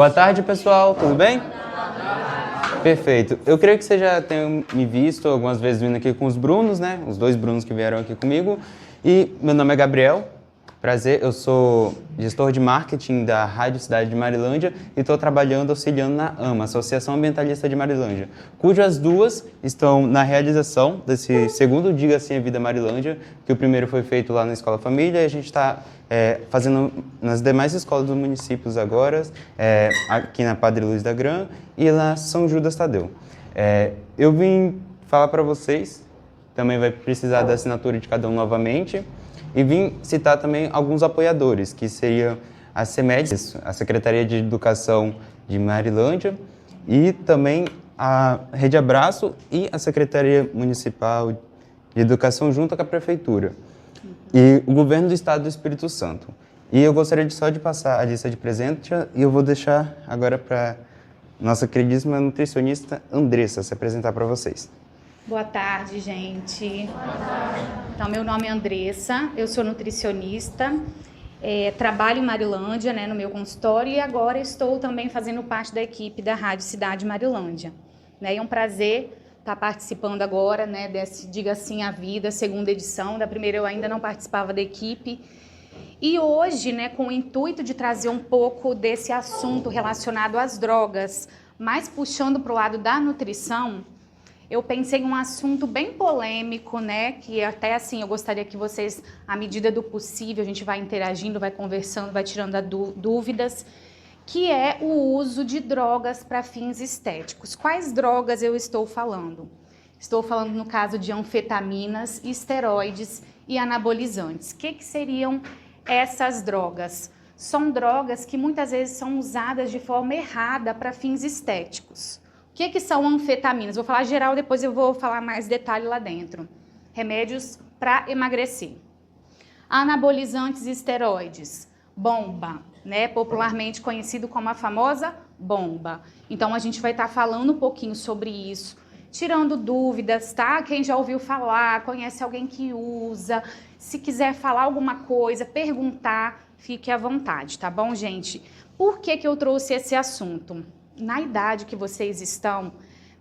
Boa tarde, pessoal. Tudo bem? Perfeito. Eu creio que você já tenha me visto algumas vezes vindo aqui com os Brunos, né? Os dois Brunos que vieram aqui comigo. E meu nome é Gabriel. Prazer, eu sou gestor de marketing da Rádio Cidade de Marilândia e estou trabalhando, auxiliando na AMA, Associação Ambientalista de Marilândia, cujas duas estão na realização desse segundo Diga Sim à Vida Marilândia, que o primeiro foi feito lá na Escola Família e a gente está fazendo nas demais escolas dos municípios agora, aqui na Padre Luiz da Gran e na São Judas Tadeu. Eu vim falar para vocês, também vai precisar da assinatura de cada um novamente, e vim citar também alguns apoiadores, que seriam a CEMED, a Secretaria de Educação de Marilândia, e também a Rede Abraço e a Secretaria Municipal de Educação junto com a Prefeitura, e o Governo do Estado do Espírito Santo. E eu gostaria só de passar a lista de presentes, e eu vou deixar agora para nossa queridíssima nutricionista Andressa se apresentar para vocês. Boa tarde, gente. Então, meu nome é Andressa, eu sou nutricionista, trabalho em Marilândia, né, no meu consultório, e agora estou também fazendo parte da equipe da Rádio Cidade Marilândia. Né, é um prazer estar participando agora, né, desse Diga Sim à Vida, segunda edição. Da primeira eu ainda não participava da equipe. E hoje, né, com o intuito de trazer um pouco desse assunto relacionado às drogas, mas puxando para o lado da nutrição, eu pensei em um assunto bem polêmico, né, que até assim eu gostaria que vocês, à medida do possível, a gente vai interagindo, vai conversando, vai tirando dúvidas, que é o uso de drogas para fins estéticos. Quais drogas eu estou falando? Estou falando no caso de anfetaminas, esteroides e anabolizantes. O que seriam essas drogas? São drogas que muitas vezes são usadas de forma errada para fins estéticos. O que são anfetaminas? Vou falar geral, depois eu vou falar mais detalhe lá dentro. Remédios para emagrecer. Anabolizantes e esteroides. Bomba, né? Popularmente conhecido como a famosa bomba. Então, a gente vai estar falando um pouquinho sobre isso, tirando dúvidas, tá? Quem já ouviu falar, conhece alguém que usa, se quiser falar alguma coisa, perguntar, fique à vontade, tá bom, gente? Por que eu trouxe esse assunto? Na idade que vocês estão,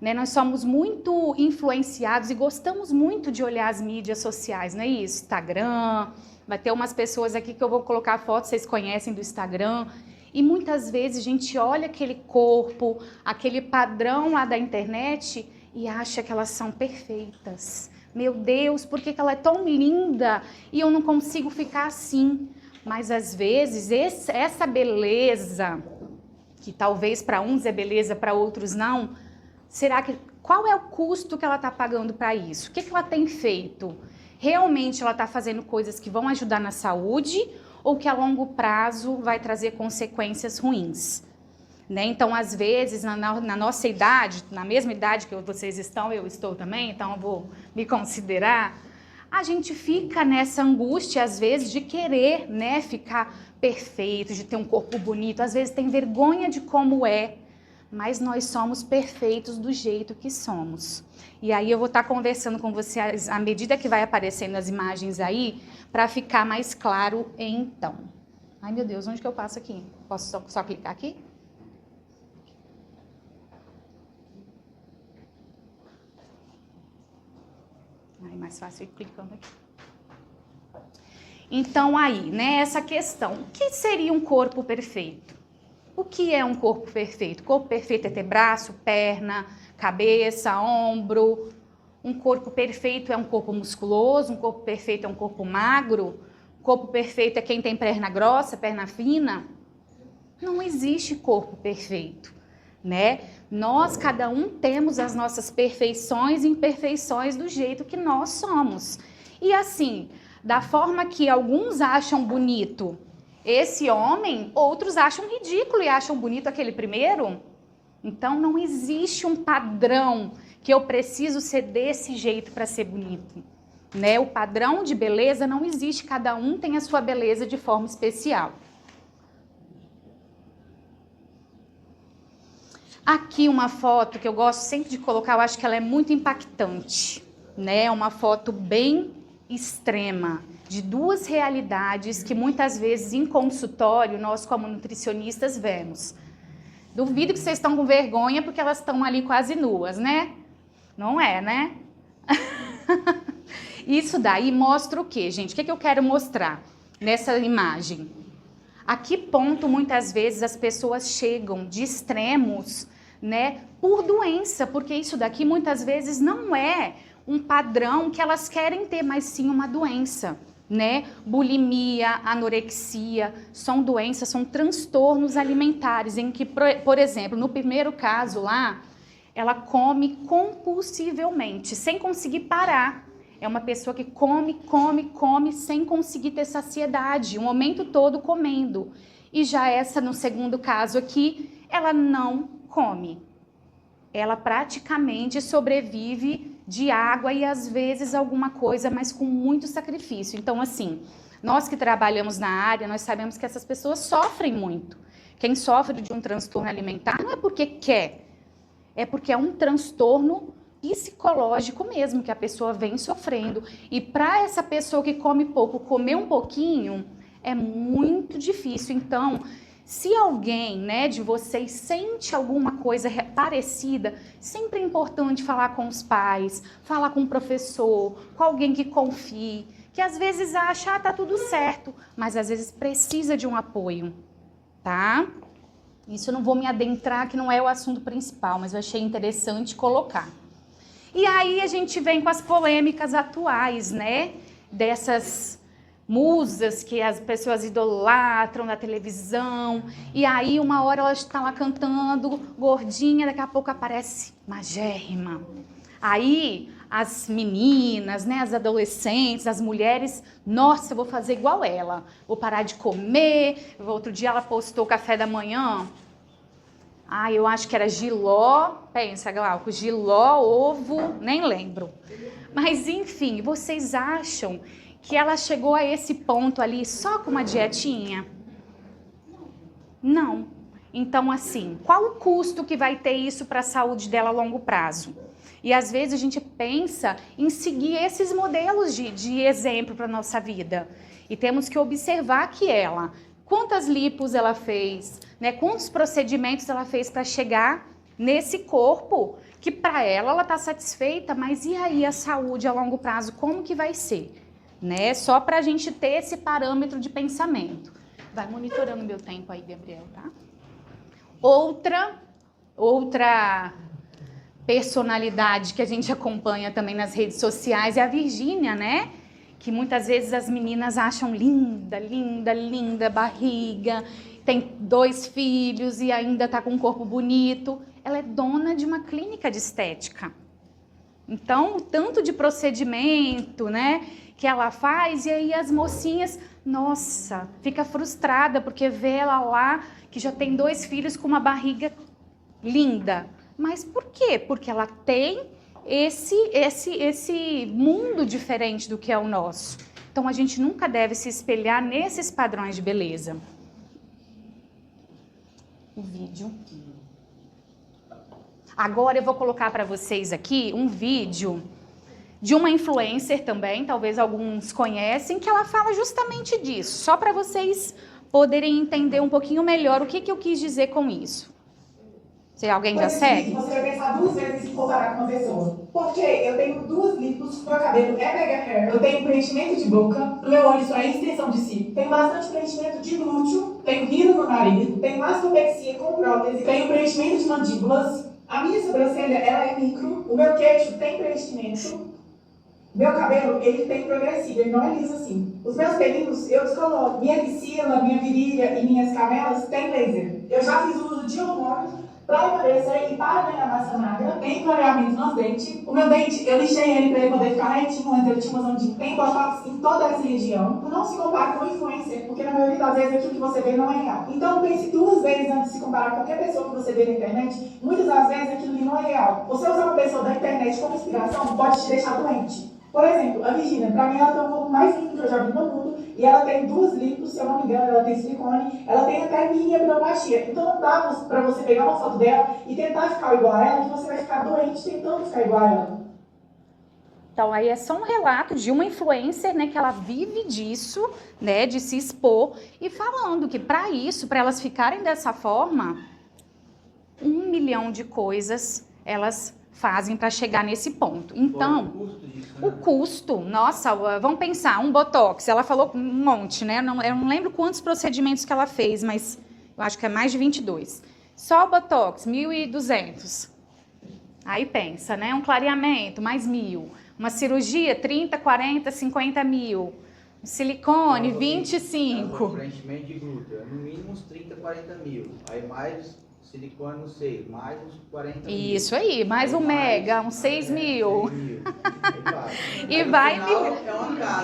né, nós somos muito influenciados e gostamos muito de olhar as mídias sociais, não é isso? Instagram, vai ter umas pessoas aqui que eu vou colocar fotos, vocês conhecem do Instagram, e muitas vezes a gente olha aquele corpo, aquele padrão lá da internet e acha que elas são perfeitas. Meu Deus, por que ela é tão linda e eu não consigo ficar assim? Mas às vezes essa beleza, que talvez para uns é beleza, para outros não, qual é o custo que ela está pagando para isso? O que ela tem feito? Realmente ela está fazendo coisas que vão ajudar na saúde ou que a longo prazo vai trazer consequências ruins? Né? Então, às vezes, na nossa idade, na mesma idade que vocês estão, eu estou também, então eu vou me considerar, a gente fica nessa angústia, às vezes, de querer, né, ficar perfeito, de ter um corpo bonito, às vezes tem vergonha de como é, mas nós somos perfeitos do jeito que somos. E aí eu vou estar conversando com vocês à medida que vai aparecendo as imagens aí, para ficar mais claro então. Ai, meu Deus, onde que eu passo aqui? Posso só clicar aqui? Ai, mais fácil ir clicando aqui. Então aí, né, essa questão, o que seria um corpo perfeito? O que é um corpo perfeito? Corpo perfeito é ter braço, perna, cabeça, ombro. Um corpo perfeito é um corpo musculoso, um corpo perfeito é um corpo magro. Corpo perfeito é quem tem perna grossa, perna fina. Não existe corpo perfeito, né? Nós, cada um, temos as nossas perfeições e imperfeições do jeito que nós somos. E assim, da forma que alguns acham bonito esse homem, outros acham ridículo e acham bonito aquele primeiro. Então, não existe um padrão que eu preciso ser desse jeito para ser bonito, né? O padrão de beleza não existe, cada um tem a sua beleza de forma especial. Aqui uma foto que eu gosto sempre de colocar, eu acho que ela é muito impactante, né? Uma foto bem extrema, de duas realidades que muitas vezes em consultório nós como nutricionistas vemos. Duvido que vocês estão com vergonha porque elas estão ali quase nuas, né? Não é, né? Isso daí mostra o quê, gente? O que eu quero mostrar nessa imagem? A que ponto, muitas vezes, as pessoas chegam de extremos, né? Por doença, porque isso daqui, muitas vezes, não é um padrão que elas querem ter, mas sim uma doença, né? Bulimia, anorexia, são doenças, são transtornos alimentares, em que, por exemplo, no primeiro caso lá, ela come compulsivamente, sem conseguir parar. É uma pessoa que come, sem conseguir ter saciedade, o momento todo comendo. E já essa, no segundo caso aqui, ela não come. Ela praticamente sobrevive de água e às vezes alguma coisa, mas com muito sacrifício. Então, assim, nós que trabalhamos na área, nós sabemos que essas pessoas sofrem muito. Quem sofre de um transtorno alimentar não é porque quer, é porque é um transtorno psicológico mesmo, que a pessoa vem sofrendo. E para essa pessoa que come pouco, comer um pouquinho, é muito difícil. Então, se alguém, né, de vocês sente alguma coisa parecida, sempre é importante falar com os pais, falar com o professor, com alguém que confie, que às vezes acha, tá tudo certo, mas às vezes precisa de um apoio, tá? Isso eu não vou me adentrar, que não é o assunto principal, mas eu achei interessante colocar. E aí a gente vem com as polêmicas atuais, né? Dessas musas que as pessoas idolatram na televisão. E aí uma hora ela está lá cantando, gordinha, daqui a pouco aparece magérrima. Aí as meninas, né, as adolescentes, as mulheres, nossa, eu vou fazer igual ela. Vou parar de comer. Outro dia ela postou o café da manhã. Ah, eu acho que era jiló, pensa, Glauco, jiló, ovo, nem lembro. Mas, enfim, vocês acham que ela chegou a esse ponto ali só com uma dietinha? Não. Então, assim, qual o custo que vai ter isso para a saúde dela a longo prazo? E, às vezes, a gente pensa em seguir esses modelos de exemplo para a nossa vida. E temos que observar que ela... Quantas lipos ela fez, né? Quantos procedimentos ela fez para chegar nesse corpo que para ela está satisfeita, mas e aí a saúde a longo prazo, como que vai ser? Né? Só para a gente ter esse parâmetro de pensamento. Vai monitorando meu tempo aí, Gabriel, tá? Outra personalidade que a gente acompanha também nas redes sociais é a Virgínia, né? Que muitas vezes as meninas acham linda, barriga, tem 2 filhos e ainda tá com um corpo bonito. Ela é dona de uma clínica de estética. Então, o tanto de procedimento, né, que ela faz, e aí as mocinhas, nossa, fica frustrada porque vê ela lá que já tem 2 filhos com uma barriga linda. Mas por quê? Porque ela tem esse mundo diferente do que é o nosso. Então, a gente nunca deve se espelhar nesses padrões de beleza. O vídeo. Agora eu vou colocar para vocês aqui um vídeo de uma influencer também, talvez alguns conhecem, que ela fala justamente disso, só para vocês poderem entender um pouquinho melhor o que eu quis dizer com isso. Se alguém já segue? Você vai pensar 2 vezes em comparar com uma pessoa. Porque eu tenho 2 lipos, meu cabelo é mega hair, eu tenho preenchimento de boca, meu olho só é extensão de cílio, tenho bastante preenchimento de glúteo, tenho hilo no nariz, tenho mastopexia com prótese, tenho preenchimento de mandíbulas, a minha sobrancelha ela é micro, o meu queixo tem preenchimento, meu cabelo ele tem progressivo, ele não é liso assim. Os meus pelinhos eu descoloco, minha axila, minha virilha e minhas canelas tem laser. Eu já fiz uso de hormônios para emagrecer e para ganhar massa magra, tem clareamento nos dentes. O meu dente, eu lixei ele para ele poder ficar retinho, antes ele tinha umas ondinhas. Tem botox em toda essa região. Não se compare com influencer, porque na maioria das vezes aquilo que você vê não é real. Então pense 2 vezes antes de se comparar com qualquer pessoa que você vê na internet. Muitas das vezes aquilo ali não é real. Você usar uma pessoa da internet como inspiração pode te deixar doente. Por exemplo, a Virgínia, para mim ela tem um corpo mais lindo que eu já vi no mundo, e ela tem 2 lipos, se eu não me engano, ela tem silicone, ela tem até mini abdominoplastia. Então não dá para você pegar uma foto dela e tentar ficar igual a ela, que você vai ficar doente tentando ficar igual a ela. Então aí é só um relato de uma influencer, né, que ela vive disso, né, de se expor, e falando que para isso, para elas ficarem dessa forma, milhão de coisas elas fazem para chegar nesse ponto. Então, o custo disso, o custo, nossa, vamos pensar, um Botox, ela falou um monte, né? Eu não lembro quantos procedimentos que ela fez, mas eu acho que é mais de 22. Só o Botox, 1.200. Aí pensa, né? Um clareamento, mais 1.000. Uma cirurgia, 30, 40, 50 mil. Um silicone, 25. Preenchimento de glúteo, no mínimo uns 30, 40 mil. Aí mais silicone no seio, mais uns 40 mil. Isso aí, mais um mega, uns 6 mil. 6 mil. E vai...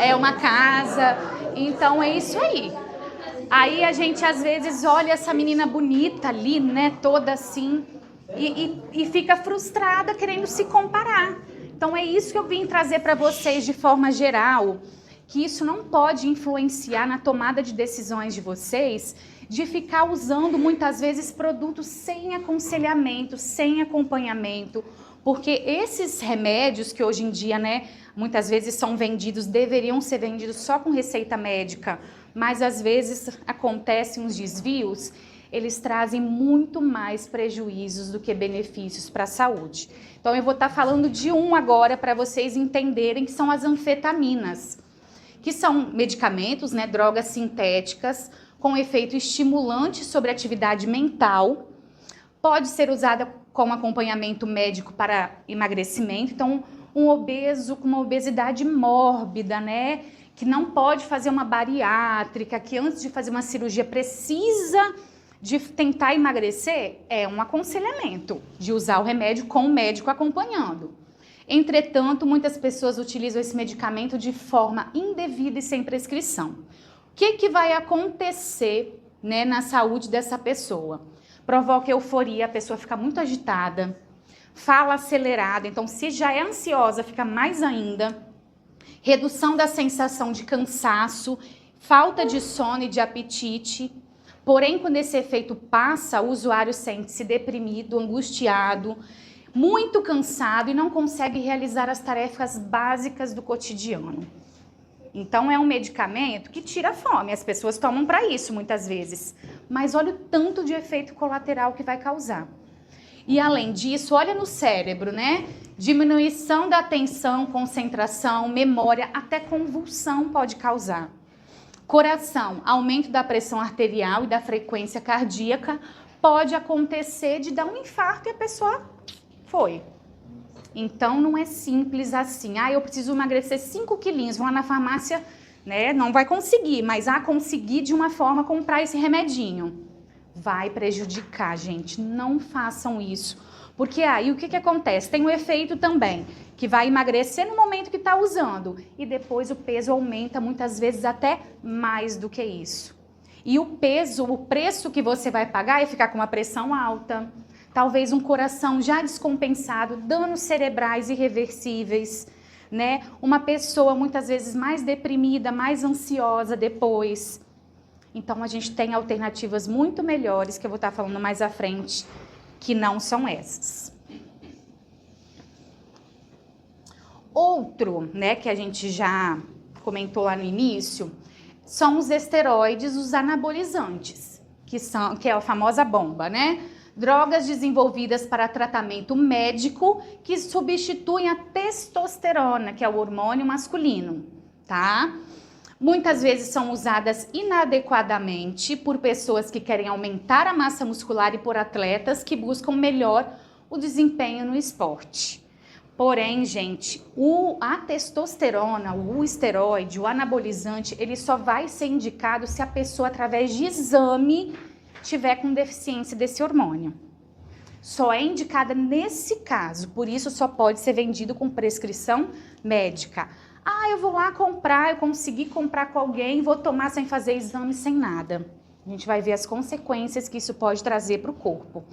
É uma casa. Então é isso aí. Aí a gente às vezes olha essa menina bonita ali, né? Toda assim. E fica frustrada querendo se comparar. Então é isso que eu vim trazer para vocês de forma geral. Que isso não pode influenciar na tomada de decisões de vocês, de ficar usando muitas vezes produtos sem aconselhamento, sem acompanhamento, porque esses remédios que hoje em dia, né, muitas vezes são vendidos, deveriam ser vendidos só com receita médica, mas às vezes acontecem uns desvios, eles trazem muito mais prejuízos do que benefícios para a saúde. Então eu vou estar falando de um agora para vocês entenderem, que são as anfetaminas, que são medicamentos, né, drogas sintéticas com efeito estimulante sobre a atividade mental. Pode ser usada como acompanhamento médico para emagrecimento. Então, um obeso com uma obesidade mórbida, né, que não pode fazer uma bariátrica, que antes de fazer uma cirurgia precisa de tentar emagrecer, é um aconselhamento de usar o remédio com o médico acompanhando. Entretanto, muitas pessoas utilizam esse medicamento de forma indevida e sem prescrição. O que vai acontecer, né, na saúde dessa pessoa? Provoca euforia, a pessoa fica muito agitada, fala acelerada, então se já é ansiosa, fica mais ainda. Redução da sensação de cansaço, falta de sono e de apetite. Porém, quando esse efeito passa, o usuário sente-se deprimido, angustiado, muito cansado e não consegue realizar as tarefas básicas do cotidiano. Então é um medicamento que tira a fome, as pessoas tomam para isso muitas vezes, mas olha o tanto de efeito colateral que vai causar. E além disso, olha no cérebro, né? Diminuição da atenção, concentração, memória, até convulsão pode causar. Coração, aumento da pressão arterial e da frequência cardíaca, pode acontecer de dar um infarto e a pessoa foi. Então não é simples assim. Eu preciso emagrecer 5 quilinhos, vou lá na farmácia, né? Não vai conseguir, mas conseguir de uma forma comprar esse remedinho. Vai prejudicar, gente. Não façam isso. Porque aí o que acontece? Tem um efeito também, que vai emagrecer no momento que está usando. E depois o peso aumenta muitas vezes até mais do que isso. E o peso, o preço que você vai pagar é ficar com uma pressão alta, talvez um coração já descompensado, danos cerebrais irreversíveis, né? Uma pessoa muitas vezes mais deprimida, mais ansiosa depois. Então a gente tem alternativas muito melhores, que eu vou estar falando mais à frente, que não são essas. Outro, né, que a gente já comentou lá no início, são os esteroides, os anabolizantes, que é a famosa bomba, né? Drogas desenvolvidas para tratamento médico que substituem a testosterona, que é o hormônio masculino, tá? Muitas vezes são usadas inadequadamente por pessoas que querem aumentar a massa muscular e por atletas que buscam melhor o desempenho no esporte. Porém, gente, a testosterona, o esteroide, o anabolizante, ele só vai ser indicado se a pessoa, através de exame, tiver com deficiência desse hormônio. Só é indicada nesse caso, por isso só pode ser vendido com prescrição médica. Eu vou lá comprar, eu consegui comprar com alguém, vou tomar sem fazer exame, sem nada. A gente vai ver as consequências que isso pode trazer para o corpo.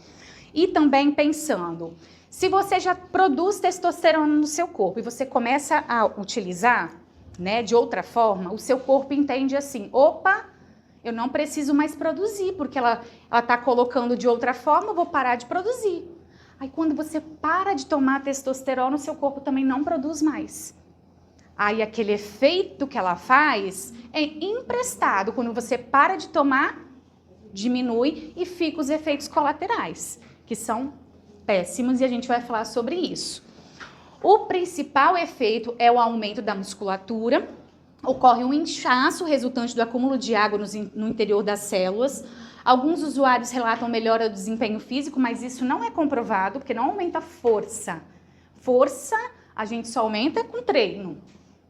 E também pensando, se você já produz testosterona no seu corpo e você começa a utilizar, né, de outra forma, o seu corpo entende assim, opa, eu não preciso mais produzir, porque ela está colocando de outra forma, eu vou parar de produzir. Aí quando você para de tomar testosterona, o seu corpo também não produz mais. Aí aquele efeito que ela faz é emprestado. Quando você para de tomar, diminui e fica os efeitos colaterais, que são péssimos e a gente vai falar sobre isso. O principal efeito é o aumento da musculatura, ocorre um inchaço resultante do acúmulo de água no interior das células. Alguns usuários relatam melhora do desempenho físico, mas isso não é comprovado, porque não aumenta a força. Força a gente só aumenta com treino,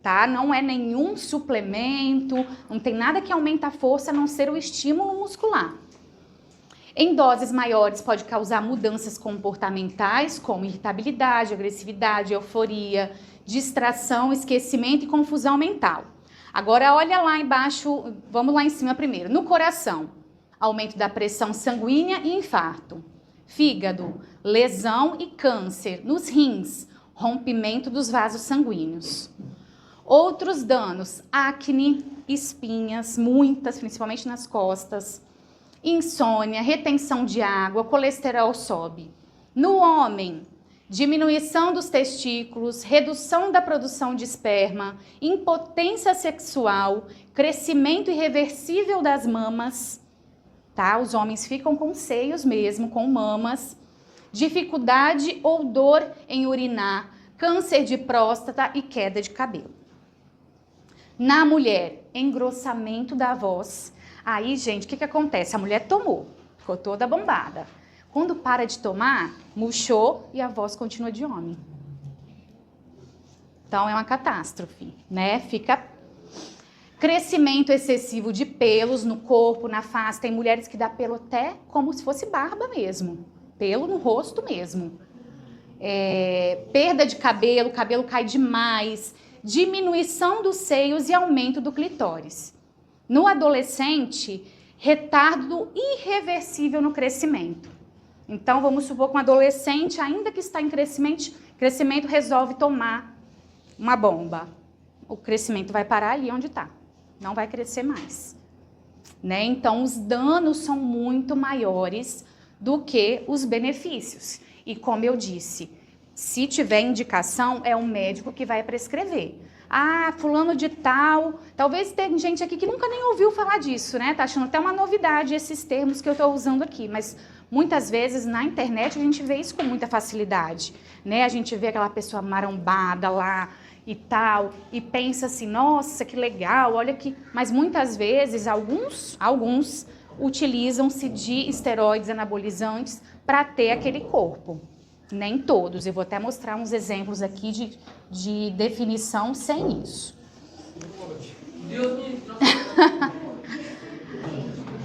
tá? Não é nenhum suplemento, não tem nada que aumenta a força a não ser o estímulo muscular. Em doses maiores pode causar mudanças comportamentais, como irritabilidade, agressividade, euforia, distração, esquecimento e confusão mental. Agora olha lá embaixo, vamos lá em cima primeiro. No coração, aumento da pressão sanguínea e infarto. Fígado, lesão e câncer. Nos rins, rompimento dos vasos sanguíneos. Outros danos, acne, espinhas, muitas, principalmente nas costas. Insônia, retenção de água, colesterol sobe. No homem, diminuição dos testículos, redução da produção de esperma, impotência sexual, crescimento irreversível das mamas, tá? Os homens ficam com seios mesmo, com mamas, dificuldade ou dor em urinar, câncer de próstata e queda de cabelo. Na mulher, engrossamento da voz. Aí, gente, o que acontece? A mulher tomou, ficou toda bombada. Quando para de tomar, murchou e a voz continua de homem. Então, é uma catástrofe, né? Fica crescimento excessivo de pelos no corpo, na face. Tem mulheres que dá pelo até como se fosse barba mesmo. Pelo no rosto mesmo. Perda de cabelo, o cabelo cai demais. Diminuição dos seios e aumento do clitóris. No adolescente, retardo irreversível no crescimento. Então, vamos supor que um adolescente, ainda que está em crescimento resolve tomar uma bomba. O crescimento vai parar ali onde está. Não vai crescer mais. Né? Então, os danos são muito maiores do que os benefícios. E como eu disse, se tiver indicação, é um médico que vai prescrever. Ah, fulano de tal, talvez tenha gente aqui que nunca nem ouviu falar disso, né? Tá achando até uma novidade esses termos que eu tô usando aqui, mas muitas vezes na internet a gente vê isso com muita facilidade, né? A gente vê aquela pessoa marombada lá e tal, e pensa assim, nossa, que legal, olha que... Mas muitas vezes alguns utilizam-se de esteroides anabolizantes para ter aquele corpo. Nem todos, eu vou até mostrar uns exemplos aqui de definição sem isso.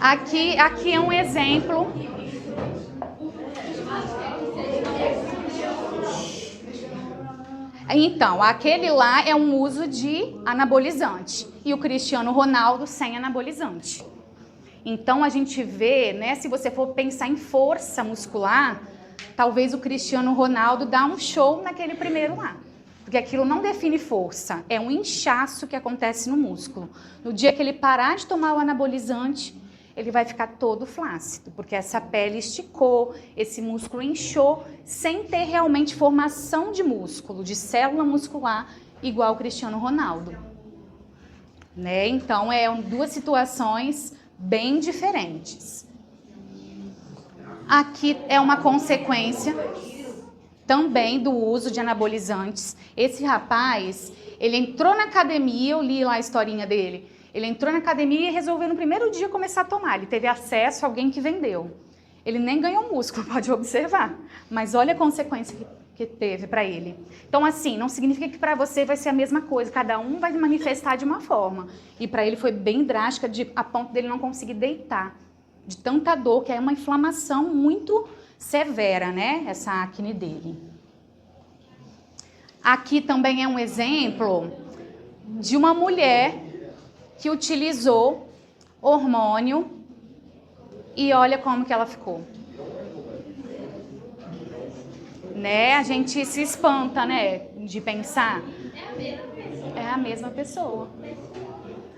Aqui é um exemplo. Então, aquele lá é um uso de anabolizante e o Cristiano Ronaldo sem anabolizante. Então, a gente vê, né, se você for pensar em força muscular, talvez o Cristiano Ronaldo dá um show naquele primeiro lá. Porque aquilo não define força, é um inchaço que acontece no músculo. No dia que ele parar de tomar o anabolizante, ele vai ficar todo flácido, porque essa pele esticou, esse músculo inchou, sem ter realmente formação de músculo, de célula muscular, igual o Cristiano Ronaldo. Né? Então, duas situações bem diferentes. Aqui é uma consequência também do uso de anabolizantes. Esse rapaz, ele entrou na academia, eu li lá a historinha dele, ele entrou na academia e resolveu no primeiro dia começar a tomar. Ele teve acesso a alguém que vendeu. Ele nem ganhou músculo, pode observar. Mas olha a consequência que teve para ele. Então, assim, não significa que para você vai ser a mesma coisa. Cada um vai manifestar de uma forma. E para ele foi bem drástica, a ponto dele não conseguir deitar. De tanta dor, que é uma inflamação muito severa, né? Essa acne dele. Aqui também é um exemplo de uma mulher que utilizou hormônio e olha como que ela ficou. Né? A gente se espanta, né? De pensar. É a mesma pessoa.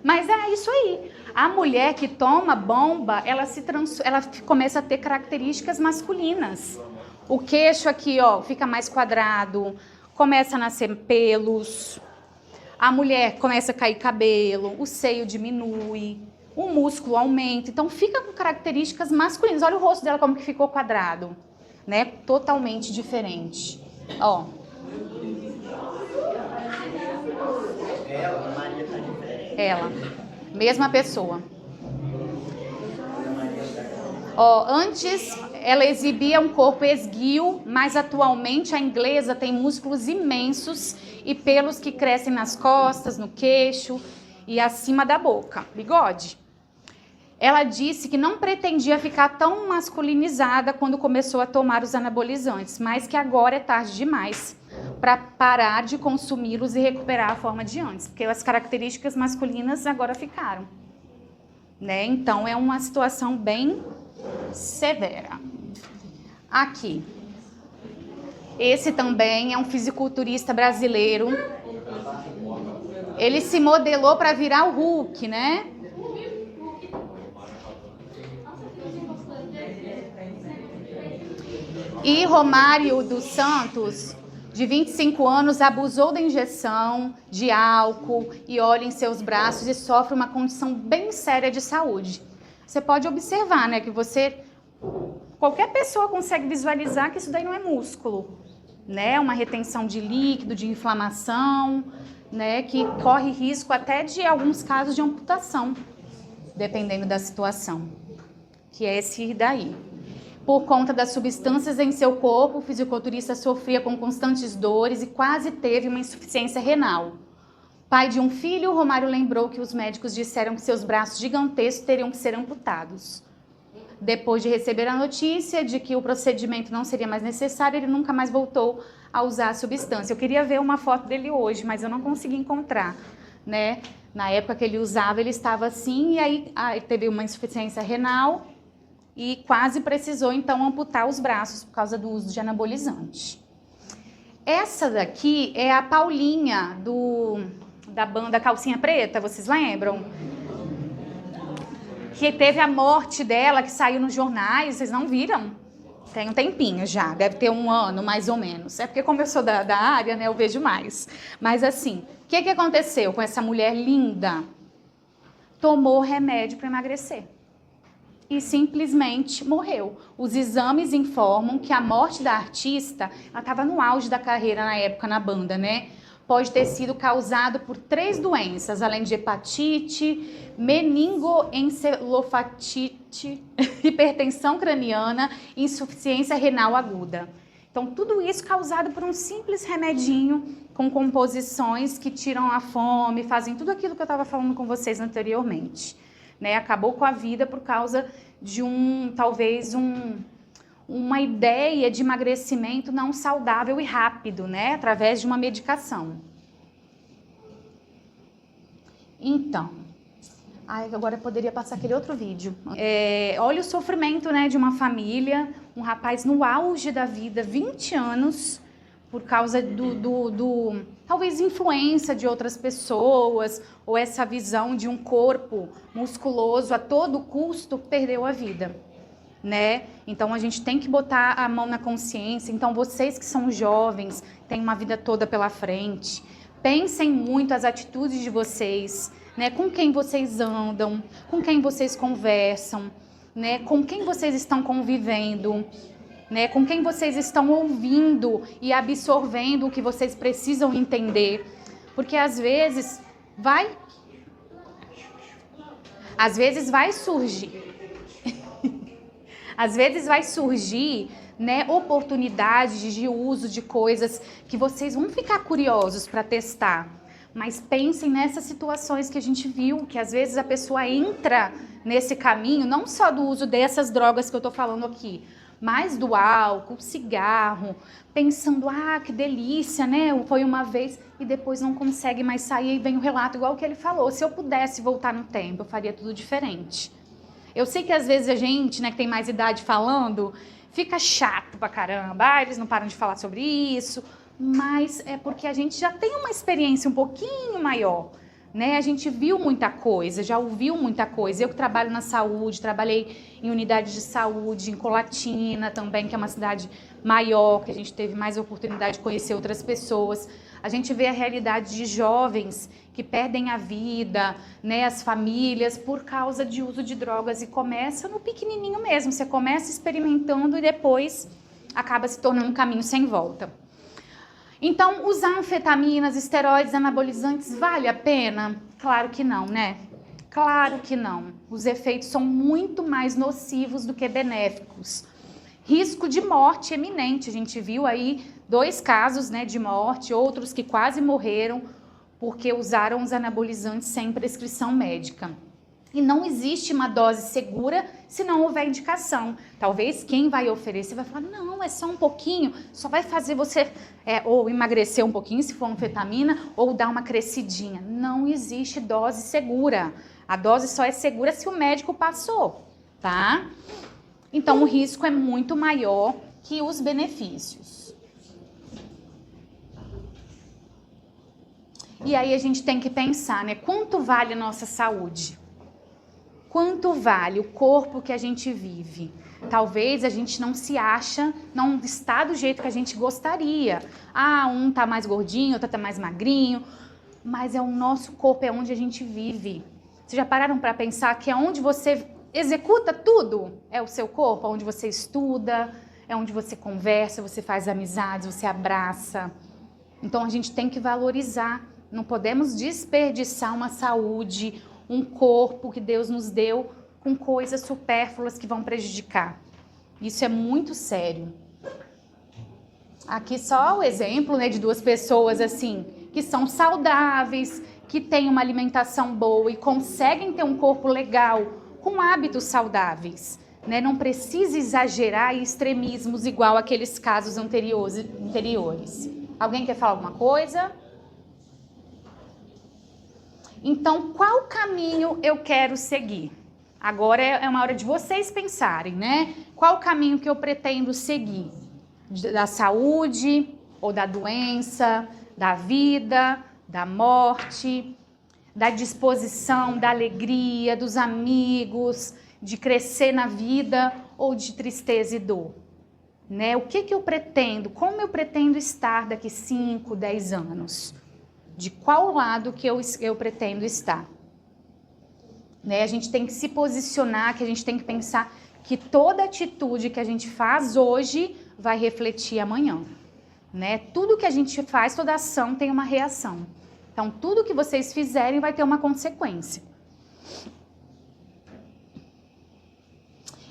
Mas é isso aí. A mulher que toma bomba, ela começa a ter características masculinas. O queixo aqui, ó, fica mais quadrado, começa a nascer pelos. A mulher começa a cair cabelo, o seio diminui, o músculo aumenta. Então fica com características masculinas. Olha o rosto dela como que ficou quadrado, né? Totalmente diferente. Ó. Ela, mesma pessoa. Ó, antes ela exibia um corpo esguio, mas atualmente a inglesa tem músculos imensos e pelos que crescem nas costas, no queixo e acima da boca, bigode. Ela disse que não pretendia ficar tão masculinizada quando começou a tomar os anabolizantes, mas que agora é tarde demais para parar de consumi-los e recuperar a forma de antes, porque as características masculinas agora ficaram, né? Então é uma situação bem severa. Aqui. Esse também é um fisiculturista brasileiro. Ele se modelou para virar o Hulk, né? E Romário dos Santos, de 25 anos, abusou da injeção de álcool e óleo em seus braços e sofre uma condição bem séria de saúde. Você pode observar, né, que qualquer pessoa consegue visualizar que isso daí não é músculo, né? Uma retenção de líquido, de inflamação, né, que corre risco até de alguns casos de amputação, dependendo da situação, que é esse daí. Por conta das substâncias em seu corpo, o fisiculturista sofria com constantes dores e quase teve uma insuficiência renal. Pai de um filho, Romário lembrou que os médicos disseram que seus braços gigantescos teriam que ser amputados. Depois de receber a notícia de que o procedimento não seria mais necessário, ele nunca mais voltou a usar a substância. Eu queria ver uma foto dele hoje, mas eu não consegui encontrar, né? Na época que ele usava, ele estava assim, e aí teve uma insuficiência renal e quase precisou, então, amputar os braços por causa do uso de anabolizante. Essa daqui é a Paulinha, da banda Calcinha Preta, vocês lembram? Que teve a morte dela, que saiu nos jornais, vocês não viram? Tem um tempinho já, deve ter um ano mais ou menos. É porque como eu sou da área, né, eu vejo mais. Mas assim, o que aconteceu com essa mulher linda? Tomou remédio para emagrecer. E simplesmente morreu. Os exames informam que a morte da artista, ela estava no auge da carreira na época na banda, né? Pode ter sido causado por 3 doenças, além de hepatite, meningoencefalopatite, hipertensão craniana e insuficiência renal aguda. Então, tudo isso causado por um simples remedinho com composições que tiram a fome, fazem tudo aquilo que eu estava falando com vocês anteriormente. Né? Acabou com a vida por causa de uma ideia de emagrecimento não saudável e rápido, né? Através de uma medicação. Então, agora eu poderia passar aquele outro vídeo. Olha o sofrimento, né, de uma família, um rapaz no auge da vida, 20 anos, por causa talvez influência de outras pessoas, ou essa visão de um corpo musculoso a todo custo, perdeu a vida, né? Então a gente tem que botar a mão na consciência. Então vocês que são jovens, têm uma vida toda pela frente, pensem muito as atitudes de vocês, né? Com quem vocês andam, com quem vocês conversam, né? Com quem vocês estão convivendo, né? Com quem vocês estão ouvindo e absorvendo o que vocês precisam entender, porque às vezes vai surgir, né, oportunidades de uso de coisas que vocês vão ficar curiosos para testar. Mas pensem nessas situações que a gente viu, que às vezes a pessoa entra nesse caminho, não só do uso dessas drogas que eu tô falando aqui, mas do álcool, cigarro, pensando, que delícia, né? Foi uma vez e depois não consegue mais sair e vem o relato igual que ele falou. Se eu pudesse voltar no tempo, eu faria tudo diferente. Eu sei que às vezes a gente, né, que tem mais idade falando, fica chato pra caramba, eles não param de falar sobre isso, mas é porque a gente já tem uma experiência um pouquinho maior, né? A gente viu muita coisa, já ouviu muita coisa. Eu que trabalho na saúde, trabalhei em unidade de saúde, em Colatina também, que é uma cidade maior, que a gente teve mais oportunidade de conhecer outras pessoas. A gente vê a realidade de jovens que perdem a vida, né, as famílias, por causa de uso de drogas. E começa no pequenininho mesmo, você começa experimentando e depois acaba se tornando um caminho sem volta. Então, usar anfetaminas, esteroides, anabolizantes, vale a pena? Claro que não, né? Claro que não. Os efeitos são muito mais nocivos do que benéficos. Risco de morte eminente. A gente viu aí 2 casos, né, de morte, outros que quase morreram porque usaram os anabolizantes sem prescrição médica. E não existe uma dose segura se não houver indicação. Talvez quem vai oferecer vai falar, não, é só um pouquinho, só vai fazer você ou emagrecer um pouquinho, se for anfetamina, ou dar uma crescidinha. Não existe dose segura. A dose só é segura se o médico passou, tá? Então, o risco é muito maior que os benefícios. E aí a gente tem que pensar, né? Quanto vale a nossa saúde? Quanto vale o corpo que a gente vive? Talvez a gente não se acha, não está do jeito que a gente gostaria. Ah, um tá mais gordinho, outro tá mais magrinho. Mas é o nosso corpo, é onde a gente vive. Vocês já pararam para pensar que é onde você executa tudo? É o seu corpo, é onde você estuda, é onde você conversa, você faz amizades, você abraça. Então a gente tem que valorizar. Não podemos desperdiçar uma saúde, um corpo que Deus nos deu com coisas supérfluas que vão prejudicar. Isso é muito sério. Aqui só o exemplo, né, de 2 pessoas assim, que são saudáveis, que têm uma alimentação boa e conseguem ter um corpo legal, com hábitos saudáveis. Né? Não precisa exagerar em extremismos igual aqueles casos anteriores. Alguém quer falar alguma coisa? Então, qual caminho eu quero seguir? Agora é uma hora de vocês pensarem, né? Qual o caminho que eu pretendo seguir? Da saúde ou da doença, da vida, da morte, da disposição, da alegria, dos amigos, de crescer na vida ou de tristeza e dor? Né? O que eu pretendo? Como eu pretendo estar daqui 5, 10 anos? De qual lado que eu pretendo estar? Né? A gente tem que se posicionar, que a gente tem que pensar que toda atitude que a gente faz hoje vai refletir amanhã. Né? Tudo que a gente faz, toda ação tem uma reação. Então, tudo que vocês fizerem vai ter uma consequência.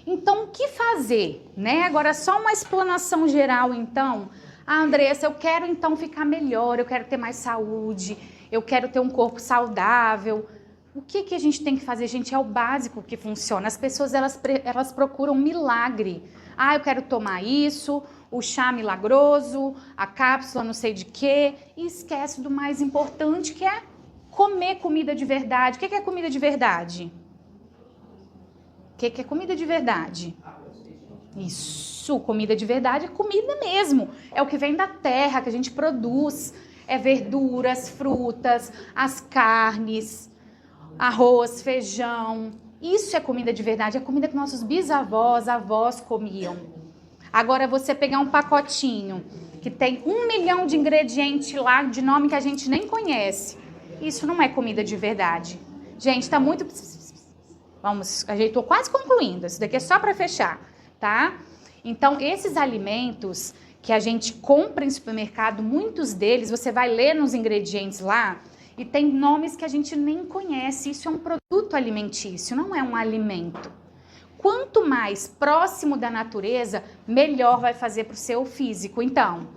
Então, o que fazer? Né? Agora, só uma explanação geral, então. Ah, Andressa, eu quero então ficar melhor, eu quero ter mais saúde, eu quero ter um corpo saudável. O que a gente tem que fazer, gente? É o básico que funciona. As pessoas, elas procuram milagre. Ah, eu quero tomar isso, o chá milagroso, a cápsula não sei de quê, e esquece do mais importante, que é comer comida de verdade. O que é comida de verdade? O que é comida de verdade? Isso, comida de verdade é comida mesmo. É o que vem da terra, que a gente produz. É verduras, frutas, as carnes, arroz, feijão. Isso é comida de verdade, é comida que nossos bisavós, avós comiam. Agora você pegar um pacotinho que tem 1 milhão de ingredientes lá, de nome que a gente nem conhece. Isso não é comida de verdade. Gente, tá muito... Vamos, eu estou quase concluindo. Isso daqui é só para fechar, tá? Então, esses alimentos que a gente compra em supermercado, muitos deles, você vai ler nos ingredientes lá, e tem nomes que a gente nem conhece. Isso é um produto alimentício, não é um alimento. Quanto mais próximo da natureza, melhor vai fazer para o seu físico. Então,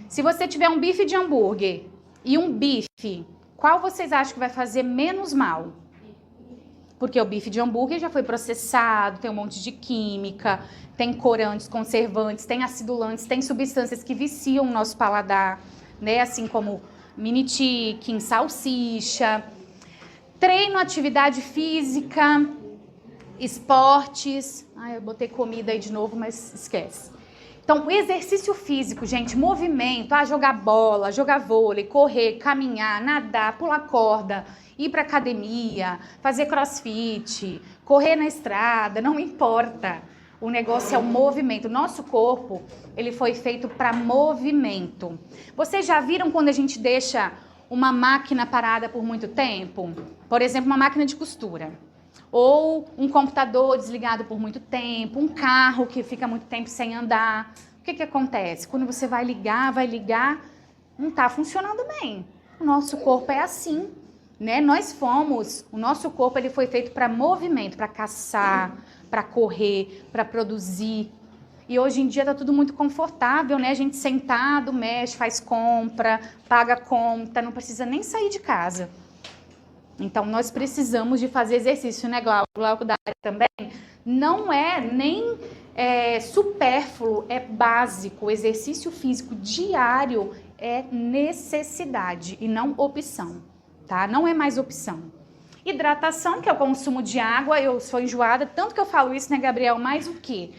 se você tiver um bife de hambúrguer e um bife, qual vocês acham que vai fazer menos mal? Porque o bife de hambúrguer já foi processado, tem um monte de química, tem corantes, conservantes, tem acidulantes, tem substâncias que viciam o nosso paladar, né? Assim como mini chicken, salsicha. Treino, atividade física, esportes. Eu botei comida aí de novo, mas esquece. Então, exercício físico, gente, movimento, jogar bola, jogar vôlei, correr, caminhar, nadar, pular corda, ir para academia, fazer crossfit, correr na estrada, não importa. O negócio é o movimento. Nosso corpo, ele foi feito para movimento. Vocês já viram quando a gente deixa uma máquina parada por muito tempo? Por exemplo, uma máquina de costura. Ou um computador desligado por muito tempo, um carro que fica muito tempo sem andar. o que acontece? Quando você vai ligar, não está funcionando bem. O nosso corpo é assim, né? O nosso corpo ele foi feito para movimento, para caçar, para correr, para produzir. E hoje em dia está tudo muito confortável, né? A gente sentado, mexe, faz compra, paga conta, não precisa nem sair de casa. Então, nós precisamos de fazer exercício, né, Glauco, da área também? Não é nem supérfluo, é básico. O exercício físico diário é necessidade e não opção, tá? Não é mais opção. Hidratação, que é o consumo de água, eu sou enjoada, tanto que eu falo isso, né, Gabriel? Mas o quê?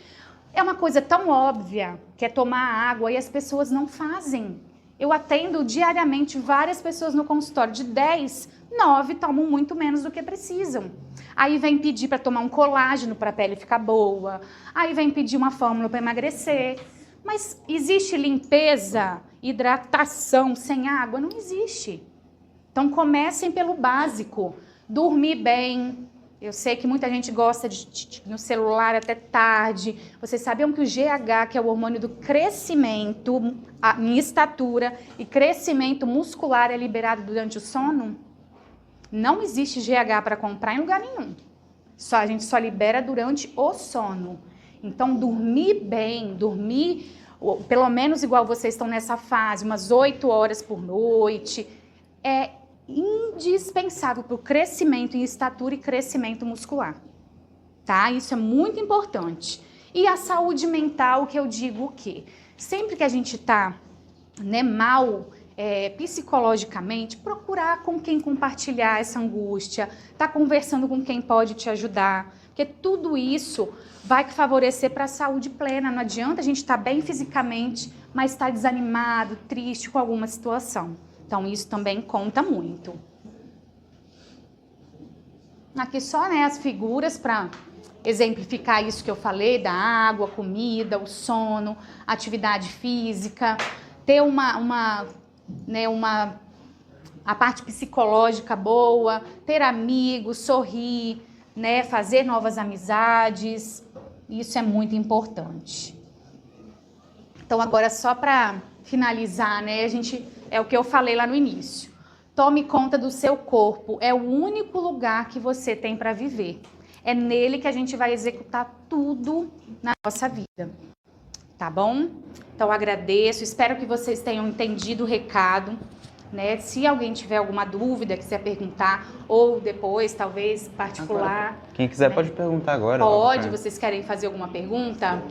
É uma coisa tão óbvia, que é tomar água, e as pessoas não fazem. Eu atendo diariamente várias pessoas no consultório, de 10, 9 tomam muito menos do que precisam. Aí vem pedir para tomar um colágeno para a pele ficar boa, aí vem pedir uma fórmula para emagrecer. Mas existe limpeza, hidratação sem água? Não existe. Então comecem pelo básico, dormir bem. Eu sei que muita gente gosta de no celular até tarde. Vocês sabiam que o GH, que é o hormônio do crescimento em estatura e crescimento muscular, é liberado durante o sono? Não existe GH para comprar em lugar nenhum. A gente só libera durante o sono. Então, dormir bem, dormir pelo menos igual vocês estão nessa fase, umas 8 horas por noite, é indispensável para o crescimento em estatura e crescimento muscular, tá? Isso é muito importante. E a saúde mental, que eu digo o quê? Sempre que a gente tá, né, mal psicologicamente, procurar com quem compartilhar essa angústia, tá conversando com quem pode te ajudar, porque tudo isso vai favorecer para a saúde plena. Não adianta a gente estar bem fisicamente, mas estar desanimado, triste com alguma situação. Então, isso também conta muito. Aqui só, né, as figuras para exemplificar isso que eu falei, da água, comida, o sono, atividade física, ter a parte psicológica boa, ter amigos, sorrir, né, fazer novas amizades. Isso é muito importante. Então, agora só para finalizar, né, é o que eu falei lá no início. Tome conta do seu corpo, é o único lugar que você tem para viver. É nele que a gente vai executar tudo na nossa vida, tá bom? Então, agradeço, espero que vocês tenham entendido o recado, né? Se alguém tiver alguma dúvida, quiser perguntar, ou depois, talvez, particular. Quem quiser, né? pode perguntar agora. Pode, vocês querem fazer alguma pergunta?